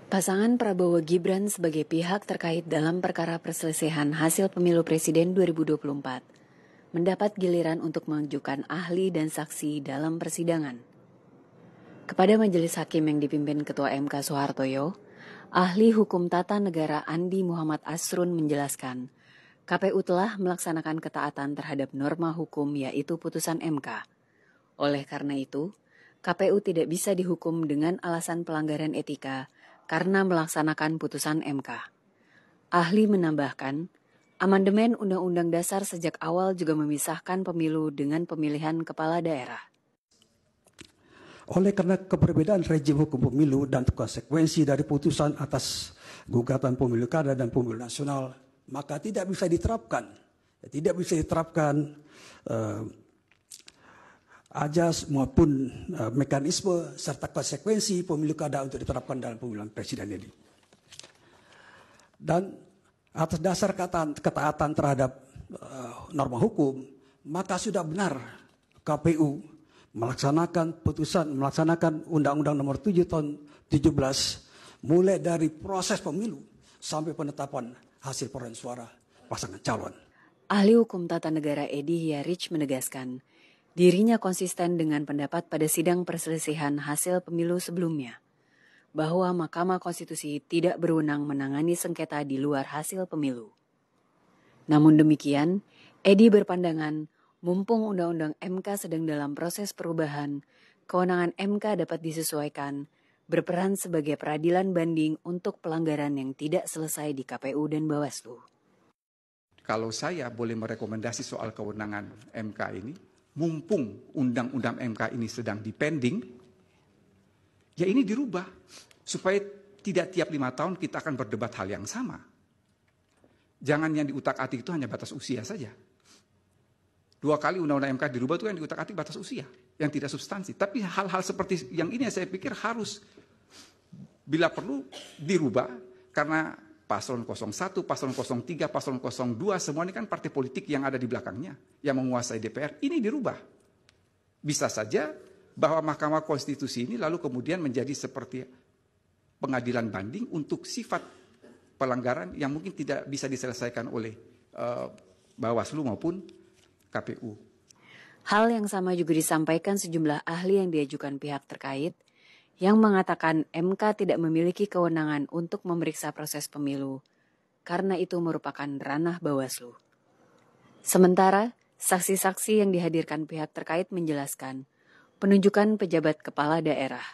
Pasangan Prabowo Gibran sebagai pihak terkait dalam perkara perselisihan hasil pemilu presiden 2024 mendapat giliran untuk mengajukan ahli dan saksi dalam persidangan. Kepada majelis hakim yang dipimpin Ketua MK Soehartoyo, ahli hukum tata negara Andi Muhammad Asrun menjelaskan, KPU telah melaksanakan ketaatan terhadap norma hukum yaitu putusan MK. Oleh karena itu, KPU tidak bisa dihukum dengan alasan pelanggaran etika karena melaksanakan putusan MK. Ahli menambahkan, amandemen Undang-Undang Dasar sejak awal juga memisahkan pemilu dengan pemilihan kepala daerah. Oleh karena keberbedaan rejim hukum pemilu dan konsekuensi dari putusan atas gugatan pemilu kada dan pemilu nasional, maka tidak bisa diterapkan ajas maupun mekanisme serta konsekuensi pemilu kada untuk diterapkan dalam pemilihan presiden ini. Dan atas dasar ketaatan terhadap norma hukum, maka sudah benar KPU melaksanakan Undang-Undang Nomor 7 Tahun 17 mulai dari proses pemilu sampai penetapan hasil perolehan suara pasangan calon. Ahli hukum tata negara Edi Hiarich menegaskan, dirinya konsisten dengan pendapat pada sidang perselisihan hasil pemilu sebelumnya, bahwa Mahkamah Konstitusi tidak berwenang menangani sengketa di luar hasil pemilu. Namun demikian, Edi berpandangan, mumpung Undang-Undang MK sedang dalam proses perubahan, kewenangan MK dapat disesuaikan, berperan sebagai peradilan banding untuk pelanggaran yang tidak selesai di KPU dan Bawaslu. Kalau saya boleh merekomendasi soal kewenangan MK ini, mumpung Undang-Undang MK ini sedang dipending, ya ini dirubah supaya tidak tiap 5 tahun kita akan berdebat hal yang sama. Jangan yang diutak-atik itu hanya batas usia saja. 2 kali Undang-Undang MK dirubah itu yang diutak-atik batas usia, yang tidak substansi. Tapi hal-hal seperti yang ini saya pikir harus bila perlu dirubah karena paslon 01, paslon 03, paslon 02 semua ini kan partai politik yang ada di belakangnya yang menguasai DPR. Ini dirubah. Bisa saja bahwa Mahkamah Konstitusi ini lalu kemudian menjadi seperti pengadilan banding untuk sifat pelanggaran yang mungkin tidak bisa diselesaikan oleh Bawaslu maupun KPU. Hal yang sama juga disampaikan sejumlah ahli yang diajukan pihak terkait yang mengatakan MK tidak memiliki kewenangan untuk memeriksa proses pemilu karena itu merupakan ranah Bawaslu. Sementara, saksi-saksi yang dihadirkan pihak terkait menjelaskan penunjukan pejabat kepala daerah